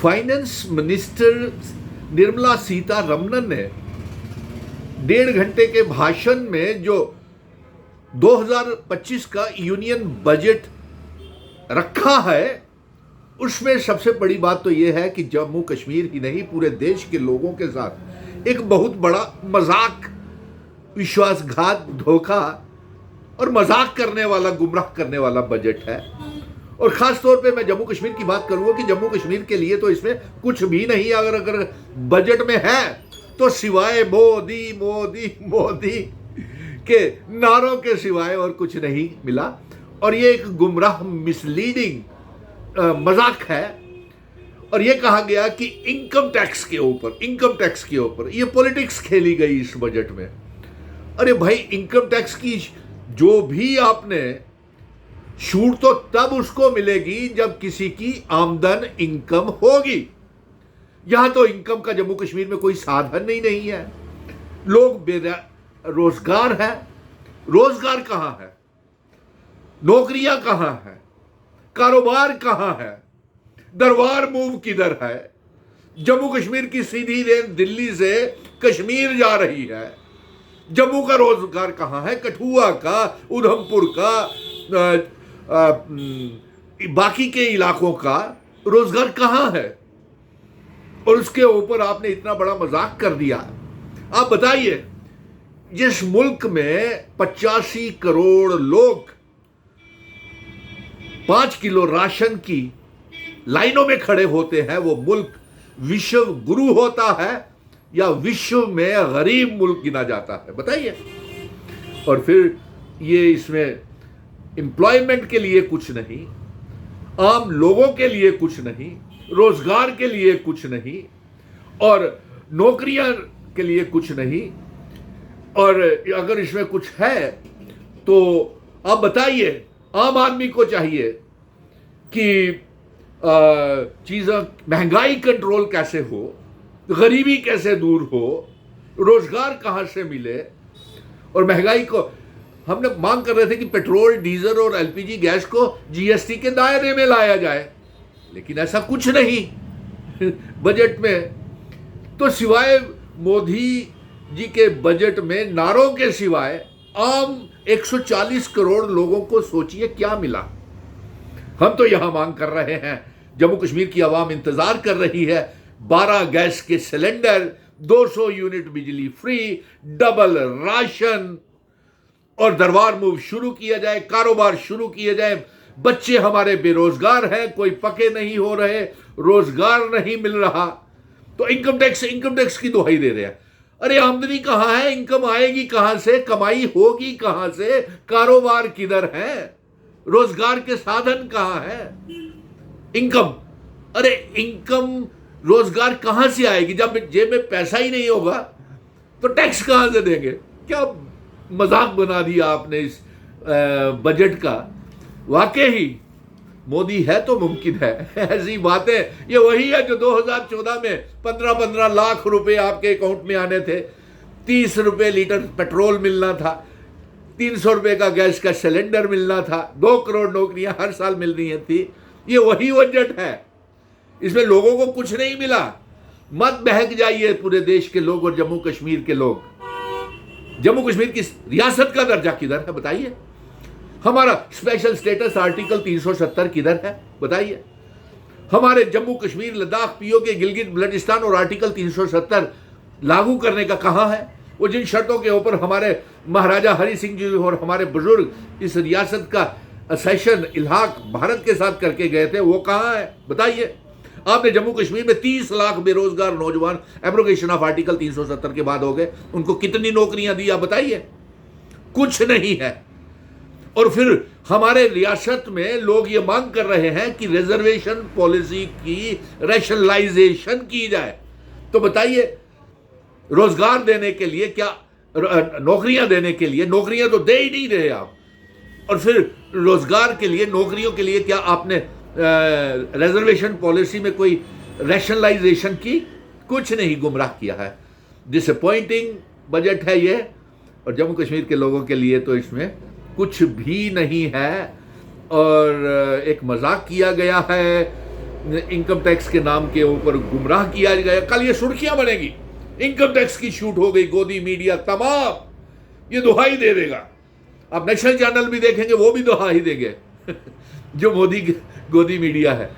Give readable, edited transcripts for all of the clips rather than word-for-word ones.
Finance minister Nirmala Sitharaman ने 1.5 घंटे के भाषण में जो 2025 का यूनियन बजट रखा है, उसमें सबसे बड़ी बात तो यह है कि जम्मू कश्मीर ही नहीं पूरे देश के लोगों के साथ एक बहुत बड़ा मजाक, विश्वासघात, धोखा और मजाक करने वाला, गुमराह करने वाला बजट है। और खास तौर पे मैं जम्मू कश्मीर की बात करूंगा कि जम्मू कश्मीर के लिए तो इसमें कुछ भी नहीं अगर बजट में है तो सिवाय मोदी मोदी मोदी के नारों के सिवाय और कुछ नहीं मिला। और ये एक गुमराह, मिसलीडिंग मजाक है। और ये कहा गया कि इनकम टैक्स के ऊपर ये पॉलिटिक्स खेली गई इस बजट में। अरे भाई, इनकम टैक्स की जो भी आपने छूट तो तब उसको मिलेगी जब किसी की आमदन, इनकम होगी। यहां तो इनकम का जम्मू कश्मीर में कोई साधन ही नहीं है। लोग बेरोजगार हैं। रोजगार कहां है? नौकरियां कहां है? कारोबार कहां है? दरबार मूव किधर है? जम्मू कश्मीर की सीधी रेल दिल्ली से कश्मीर जा रही है। जम्मू का रोजगार कहां है? कठुआ का, उधमपुर का, बाकी के इलाकों का रोजगार कहां है? और उसके ऊपर आपने इतना बड़ा मजाक कर दिया। आप बताइए, जिस मुल्क में 85 करोड़ लोग 5 किलो राशन की लाइनों में खड़े होते हैं, वो मुल्क विश्व गुरु होता है या विश्व में गरीब मुल्क गिना जाता है? बताइए। और फिर ये इसमें एम्प्लॉयमेंट के लिए कुछ नहीं, आम लोगों के लिए कुछ नहीं, रोजगार के लिए कुछ नहीं, और नौकरियां के लिए कुछ नहीं। और अगर इसमें कुछ है तो आप बताइए, आम आदमी को चाहिए कि चीज़ें, महंगाई कंट्रोल कैसे हो, गरीबी कैसे दूर हो, रोजगार कहां से मिले। और महंगाई को हमने मांग कर रहे थे कि पेट्रोल, डीजल और एलपीजी गैस को जीएसटी के दायरे में लाया जाए, लेकिन ऐसा कुछ नहीं बजट में। तो सिवाय मोदी जी के बजट में नारों के सिवाय आम 140 करोड़ लोगों को सोचिए क्या मिला। हम तो यहां मांग कर रहे हैं, जम्मू कश्मीर की आवाम इंतजार कर रही है, 12 गैस के सिलेंडर, 200 यूनिट बिजली फ्री, डबल राशन, और दरबार मूव शुरू किया जाए, कारोबार शुरू किया जाए। बच्चे हमारे बेरोजगार हैं, कोई पके नहीं हो रहे, रोजगार नहीं मिल रहा, तो इनकम टैक्स की दुहाई दे रहे हैं। अरे आमदनी कहां है? इनकम आएगी कहां से? कमाई होगी कहां से? कारोबार किधर है? रोजगार के साधन कहां है? इनकम, अरे इनकम, रोजगार कहां से आएगी? जब जेब में पैसा ही नहीं होगा तो टैक्स कहां से देंगे? क्या मजाक बना दिया आपने इस बजट का। वाकई ही मोदी है तो मुमकिन है। ऐसी बातें, ये वही है जो 2014 में 15-15 लाख रुपए आपके अकाउंट में आने थे, 30 रुपए लीटर पेट्रोल मिलना था, 300 रुपए का गैस का सिलेंडर मिलना था, 2 करोड़ नौकरियां हर साल मिल रही थी। ये वही बजट है, इसमें लोगों को कुछ नहीं मिला। मत बहक जाइए पूरे देश के लोग और जम्मू कश्मीर के लोग। जम्मू कश्मीर की रियासत का दर्जा किधर है? बताइए। हमारा स्पेशल स्टेटस आर्टिकल 370 किधर है? बताइए। हमारे जम्मू कश्मीर, लद्दाख, पीओके, गिलगित बल्टिस्तान और आर्टिकल 370 लागू करने का कहां है? वो जिन शर्तों के ऊपर हमारे महाराजा हरि सिंह जी और हमारे बुजुर्ग इस रियासत का सेशन, इल्हाक भारत के साथ करके गए थे, वो कहां है? बताइए। आपने जम्मू कश्मीर में 30 लाख बेरोजगार नौजवान एब्रोगेशन ऑफ आर्टिकल 370 के बाद हो गए, उनको कितनी नौकरियां दी? आप बताइए। कुछ नहीं है। और फिर हमारे रियासत में लोग ये मांग कर रहे हैं कि रिजर्वेशन पॉलिसी की रैशनलाइजेशन की जाए। तो बताइए, रोजगार देने के लिए क्या, नौकरियां देने के लिए, नौकरियां तो दे ही नहीं रहे आप, और फिर रोजगार के लिए, नौकरियों के लिए क्या आपने रिजर्वेशन पॉलिसी में कोई रैशनलाइजेशन की? कुछ नहीं, गुमराह किया है। डिसअपॉइंटिंग बजट है ये, और जम्मू कश्मीर के लोगों के लिए तो इसमें कुछ भी नहीं है। और एक मजाक किया गया है इनकम टैक्स के नाम के ऊपर गुमराह किया गया। कल ये सुर्खियां बनेगी, इनकम टैक्स की शूट हो गई, गोदी मीडिया तमाम ये दुहाई दे देगा। आप नेशनल चैनल भी देखेंगे, वो भी दुहाई देंगे जो मोदी की गोदी मीडिया है।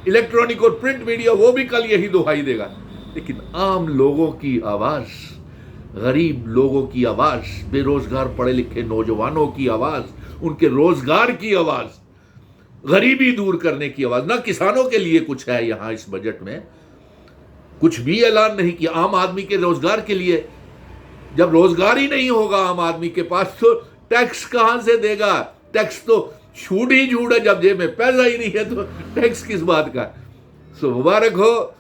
इलेक्ट्रॉनिक और प्रिंट मीडिया वो भी कल यही दुहाई देगा। लेकिन आम लोगों की आवाज, गरीब लोगों की आवाज, बेरोजगार पढ़े लिखे नौजवानों की आवाज, उनके रोजगार की आवाज, गरीबी दूर करने की आवाज, ना किसानों के लिए कुछ है यहां इस बजट में, कुछ भी ऐलान नहीं किया आम आदमी के रोजगार के लिए। जब रोजगार ही नहीं होगा आम आदमी के पास तो टैक्स कहां से देगा? टैक्स तो छूट ही छूट है, जब जेब में पैसा ही नहीं है तो टैक्स किस बात का? सो मुबारक हो,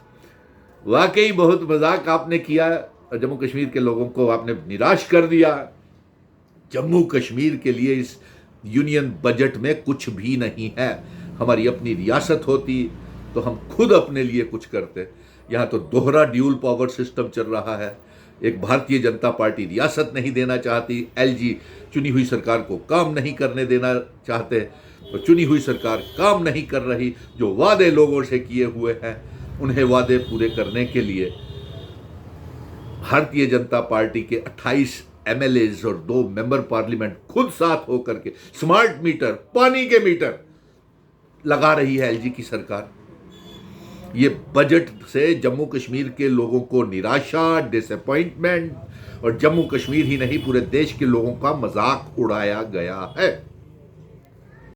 वाकई बहुत मजाक आपने किया और जम्मू कश्मीर के लोगों को आपने निराश कर दिया। जम्मू कश्मीर के लिए इस यूनियन बजट में कुछ भी नहीं है। हमारी अपनी रियासत होती तो हम खुद अपने लिए कुछ करते। यहाँ तो दोहरा ड्यूल पावर सिस्टम चल रहा है। एक भारतीय जनता पार्टी रियासत नहीं देना चाहती, एलजी चुनी हुई सरकार को काम नहीं करने देना चाहते, तो चुनी हुई सरकार काम नहीं कर रही। जो वादे लोगों से किए हुए हैं उन्हें वादे पूरे करने के लिए भारतीय जनता पार्टी के 28 एमएलएज और 2 मेंबर पार्लियामेंट खुद साथ होकर के स्मार्ट मीटर, पानी के मीटर लगा रही है एलजी की सरकार। ये बजट से जम्मू कश्मीर के लोगों को निराशा, डिसअपॉइंटमेंट और जम्मू कश्मीर ही नहीं पूरे देश के लोगों का मजाक उड़ाया गया है।